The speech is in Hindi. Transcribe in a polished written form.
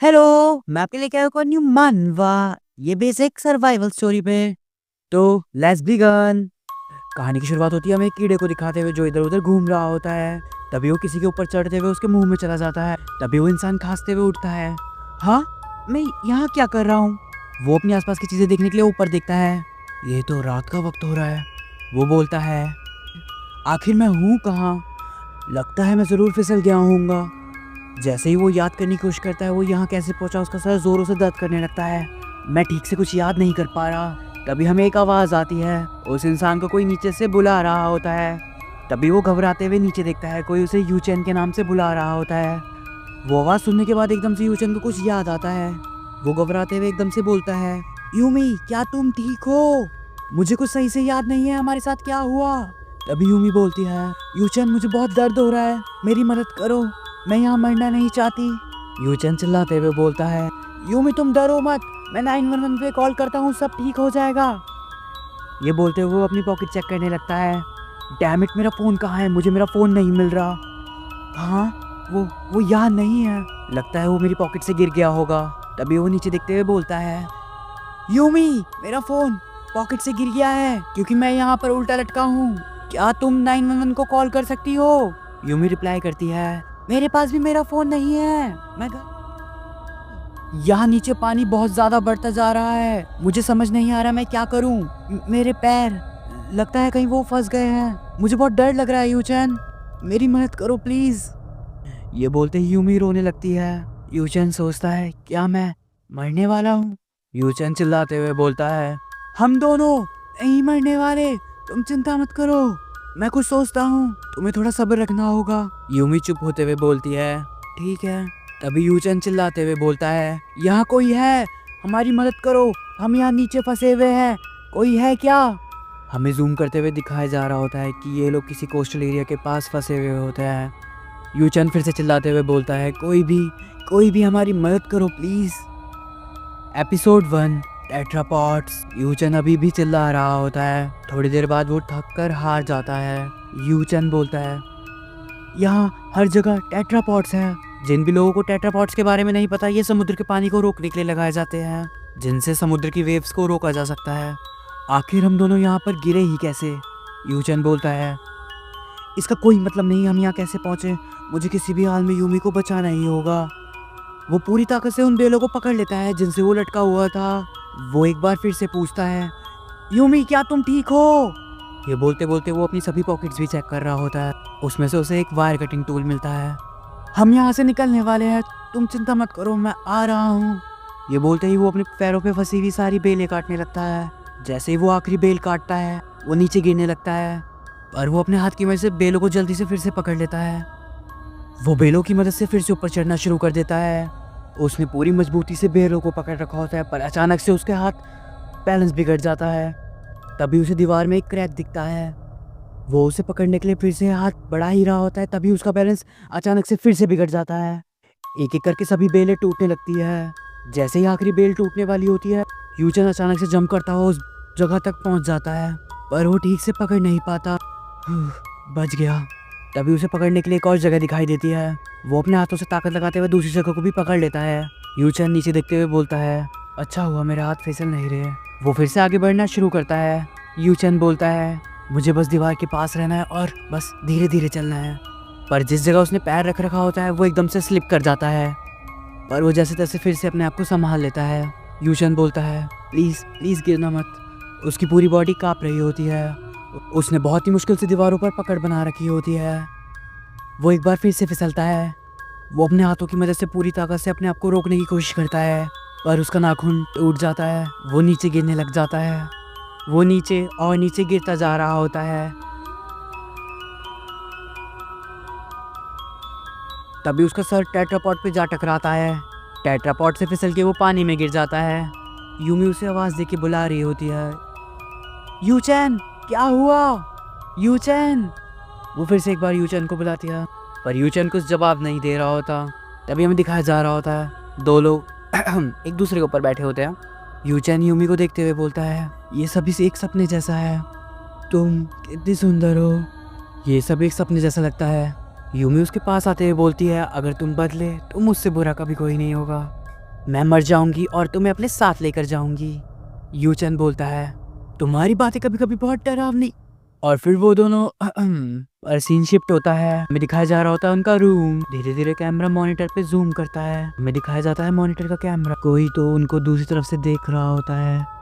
हेलो, मैं आपके लिए क्या हूँ न्यू मानवा। ये बेसिक सर्वाइवल स्टोरी पे। तो लेट्स बिगन। कहानी की शुरुआत होती है हमें एक कीड़े को दिखाते हुए जो इधर उधर घूम रहा होता है। तभी वो किसी के ऊपर चढ़ते हुए उसके मुंह में चला जाता है। तभी वो इंसान खांसते हुए उठता है। हाँ, मैं यहाँ क्या कर रहा हूँ? वो अपने आसपास की चीजें देखने के लिए ऊपर देखता है। ये तो रात का वक्त हो रहा है। वो बोलता है, आखिर मैं हूँ कहाँ? लगता है मैं जरूर फिसल गया हूँगा। जैसे ही वो याद करने की कोशिश करता है वो यहाँ कैसे पहुंचा, उसका सर जोरों से दर्द करने लगता है। मैं ठीक से कुछ याद नहीं कर पा रहा। तभी हमें एक आवाज़ आती है। उस इंसान को कोई नीचे से बुला रहा होता है। तभी वो घबराते हुए नीचे देखता है, कोई उसे यूचेन के नाम से बुला रहा होता है। वो आवाज़ सुनने के बाद एकदम से यूचेन को कुछ याद आता है। वो घबराते हुए एकदम से बोलता है, यूमी क्या तुम ठीक हो? मुझे कुछ सही से याद नहीं है, हमारे साथ क्या हुआ? तभी यूमी बोलती है, यूचेन मुझे बहुत दर्द हो रहा है, मेरी मदद करो, मैं यहाँ मरना नहीं चाहती। यूचेन चिल्लाते हुए बोलता है, यूमी तुम डरो मत, मैं 911 पे कॉल करता हूँ, सब ठीक हो जाएगा। ये बोलते हुए वो अपनी पॉकेट चेक करने लगता है। डैम इट, मेरा फ़ोन कहाँ है? मुझे मेरा फ़ोन नहीं मिल रहा। हाँ, वो यहाँ नहीं है। लगता है वो मेरी पॉकेट से गिर गया होगा। तभी वो नीचे देखते हुए बोलता है, यूमी मेरा फ़ोन पॉकेट से गिर गया है क्योंकि मैं यहाँ पर उल्टा लटका हूँ। क्या तुम 911 को कॉल कर सकती हो? यूमी रिप्लाई करती है, मेरे पास भी मेरा फोन नहीं है। यहाँ नीचे पानी बहुत ज्यादा बढ़ता जा रहा है, मुझे समझ नहीं आ रहा मैं क्या करूं। मेरे पैर लगता है कहीं वो फंस गए हैं। मुझे बहुत डर लग रहा है यूचेन, मेरी मदद करो प्लीज। ये बोलते ही यूमी रोने लगती है। यूचेन सोचता है, क्या मैं मरने वाला हूँ? यूचेन चिल्लाते हुए बोलता है, हम दोनों नहीं मरने वाले, तुम चिंता मत करो, मैं कुछ सोचता हूँ, तुम्हें थोड़ा सब्र रखना होगा। यूमी चुप होते हुए बोलती है, ठीक है। तभी यूचेन चिल्लाते हुए बोलता है, यहाँ कोई है, हमारी मदद करो, हम यहाँ नीचे फंसे हुए हैं, कोई है क्या? हमें जूम करते हुए दिखाया जा रहा होता है कि ये लोग किसी कोस्टल एरिया के पास फंसे हुए होते हैं। यूचेन फिर से चिल्लाते हुए बोलता है, कोई भी हमारी मदद करो प्लीज। Episode 1, tetrapods. यूचेन अभी भी चिल्ला रहा होता है। थोड़ी देर बाद वो थक कर हार जाता है। यूचेन बोलता है, यहाँ हर जगह टेट्रापॉड्स हैं। जिन भी लोगों को टेट्रापॉड्स के बारे में नहीं पता, ये समुद्र के पानी को रोकने के लिए लगाए जाते हैं, जिनसे समुद्र की वेव्स को रोका जा सकता है। आखिर हम दोनों यहाँ पर गिरे ही कैसे? यूचेन बोलता है, इसका कोई मतलब नहीं, हम यहाँ कैसे पहुँचे? मुझे किसी भी हाल में यूमी को बचाना ही होगा। वो पूरी ताकत से उन बेलों को पकड़ लेता है जिनसे वो लटका हुआ था। वो एक बार फिर से पूछता है, यूमी क्या तुम ठीक हो? ये बोलते बोलते वो अपनी सभी पॉकेट्स भी चेक कर रहा होता है। उसमें से उसे एक वायर कटिंग टूल मिलता है। हम यहाँ से निकलने वाले हैं, तुम चिंता मत करो, मैं आ रहा हूँ। ये बोलते ही वो अपने पैरों पे फंसी हुई सारी बेलें काटने लगता है। जैसे ही वो आखिरी बेल काटता है वो नीचे गिरने लगता है, पर वो अपने हाथ की मदद से बेलों को जल्दी से फिर से पकड़ लेता है। वो बेलों की मदद से फिर से ऊपर चढ़ना शुरू कर देता है। उसने पूरी मजबूती से बेलों को पकड़ रखा होता है, पर अचानक से उसके हाथ बैलेंस बिगड़ जाता है। तभी उसे दीवार में एक क्रैक दिखता है। वो उसे पकड़ने के लिए फिर से हाथ बढ़ा ही रहा होता है, तभी उसका बैलेंस अचानक से फिर से बिगड़ जाता है। एक एक करके सभी बेलें टूटने लगती है। जैसे ही आखिरी बेल टूटने वाली होती है, यूचेन अचानक से जंप करता हुआ उस जगह तक पहुंच जाता है, पर वो ठीक से पकड़ नहीं पाता। बच गया। तभी उसे पकड़ने के लिए एक और जगह दिखाई देती है। वो अपने हाथों से ताकत लगाते हुए दूसरी जगह को भी पकड़ लेता है। यूचेन नीचे देखते हुए बोलता है, अच्छा हुआ मेरे हाथ फिसल नहीं रहे। वो फिर से आगे बढ़ना शुरू करता है। यूचेन बोलता है, मुझे बस दीवार के पास रहना है और बस धीरे धीरे चलना है। पर जिस जगह उसने पैर रख रखा होता है वो एकदम से स्लिप कर जाता है, पर वो जैसे तैसे फिर से अपने आप को संभाल लेता है। यूचेन बोलता है, प्लीज़ प्लीज़ गिरना मत। उसकी पूरी बॉडी काँप रही होती है। उसने बहुत ही मुश्किल से दीवारों पर पकड़ बना रखी होती है। वो एक बार फिर से फिसलता है। वो अपने हाथों की मदद से पूरी ताकत से अपने आप को रोकने की कोशिश करता है, पर उसका नाखून टूट जाता है। वो नीचे गिरने लग जाता है। वो नीचे और नीचे गिरता जा रहा होता है। तभी उसका सर टेट्रापॉड पे जा टकराता है। टेट्रापॉड से फिसल के वो पानी में गिर जाता है। यूमी उसे आवाज़ दे के बुला रही होती है, यूचेन क्या हुआ? यूचेन। वो फिर से एक बार यूचेन को बुलाती है, पर यूचेन कुछ जवाब नहीं दे रहा होता। तभी हमें दिखाया जा रहा होता है दो लोग एक दूसरे के ऊपर बैठे होते हैं। यूचेन यूमी को देखते हुए बोलता है, ये सभी से एक सपने जैसा है, तुम कितनी सुंदर हो। ये सब एक सपने जैसा लगता है। यूमी उसके पास आते हुए बोलती है, अगर तुम बदले तो मुझसे बुरा कभी कोई नहीं होगा। मैं मर जाऊंगी और तुम्हें अपने साथ लेकर जाऊंगी। यूचन बोलता है, तुम्हारी बातें कभी कभी बहुत डरावनी। और फिर वो दोनों पर सीन शिफ्ट होता है। हमें दिखाया जा रहा होता है उनका रूम। धीरे धीरे कैमरा मॉनिटर पे जूम करता है। हमें दिखाया जाता है मॉनिटर का कैमरा। कोई तो उनको दूसरी तरफ से देख रहा होता है।